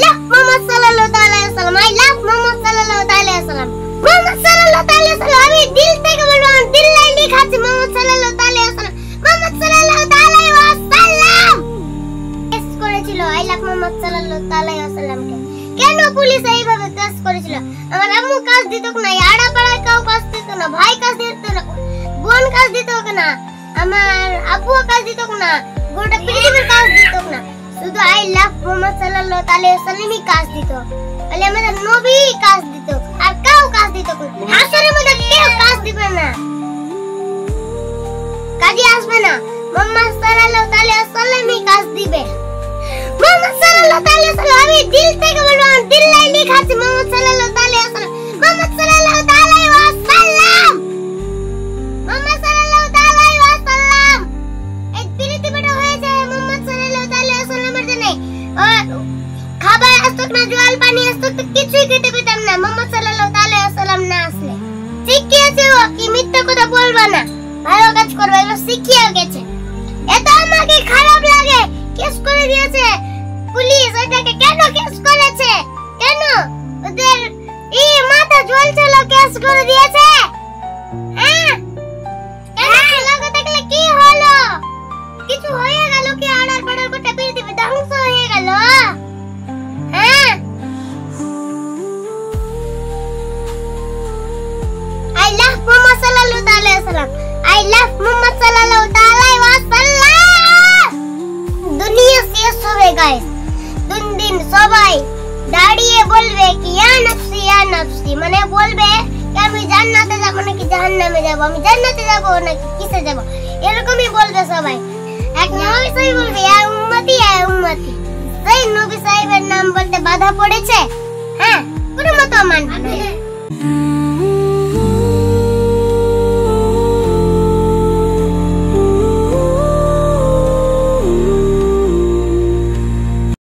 love Muhammad sallallahu alaihi wasallam. I love Muhammad sallallahu alaihi wasallam. Muhammad sallallahu alaihi wasallam আমি দিল থেকে বলবো, আমি দিল লাই লিখাচ্ছি Muhammad sallallahu alaihi wasallam. Muhammad sallallahu alaihi wasallam case করেছিল I love Muhammad sallallahu alaihi wasallam কে। কেন police এইভাবে case করেছিল? আমার আম্মু কাজ দিত না, আড়া পাড়া কেউ কাজ দিত না, ভাই কাজ দিত না, বোন কাজ দিত না, আমার আব্বু কাজ দিত না, গোটা পৃথিবীর কাজ দিত না, শুধু আই লাভ মুহাম্মদ সাল্লাল্লাহু আলাইহি ওয়াসাল্লামই কাজ দিত। বলে আমাদের নবী কাজ দিত, আর কেউ কাজ দিত না। হাসরের মধ্যে কেউ কাজ দিবে না, কাজে আসবে না, মুহাম্মদ সাল্লাল্লাহু আলাইহি ওয়াসাল্লামই কাজ দিবে। মুহাম্মদ সাল্লাল্লাহু আলাইহি ওয়াসাল্লাম আমি দিল থেকে বলবো, আমি দিল লাই লিখাচ্ছি মুহাম্মদ সাল্লাল্লাহু আলাইহি ওয়াসাল্লাম। মুহাম্মদ সাল্লাল্লাহু আলাইহি ওয়াসাল্লাম, মুহাম্মদ সাল্লাল্লাহু আলাইহি ওয়াসাল্লাম। এই পৃথিবীটা হয়েছে মুহাম্মদ সাল্লাল্লাহু আলাইহি ওয়াসাল্লামের জন্য। খাবার আসতো না, জল পানি আসতো তো কিছুই খেতে পেতাম না মুহাম্মদ সাল্লাল্লাহু আলাইহি ওয়াসাল্লাম না আসলে। শিখিয়েছে ও কি মিথ্যা কথা বলবা না, ভালো কাজ করবে, এগুলো শিখিয়ে গেছে। এত আমাকে খারাপ লাগে, কেস করে দিয়েছে পুলিশ। ওটাকে কেন কেস করেছে? কেন ওদের এই মাথা জ্বলছিল কেস করে দিয়েছে? হ্যাঁ কেন লাগা থাকলে কি হলো? কিছু হয়ে গেল কি? আড়ার পাড়ার গোটা পৃথিবী ধ্বংস হয়ে গেল? হ্যাঁ I love Muhammad sallallahu alaihi wasallam. I love Muhammad sallallahu alaihi wasallam. দুনিয়া শেষ হবে গাইস, দিন সবাই দাঁড়িয়ে বলবে কি ইয়া নফসি, মানে বলবে কি আমি জান্নাতে যাব নাকি জাহান্নামে যাব, আমি জান্নাতে যাব নাকি কিসে যাব, এরকমই বলবে সবাই। এক নবী সাহেব বলবে ইয়া উম্মতি। সেই নবী সাহেবের নাম বলতে বাধা পড়েছে? হ্যাঁ কোনো মত মানবে না।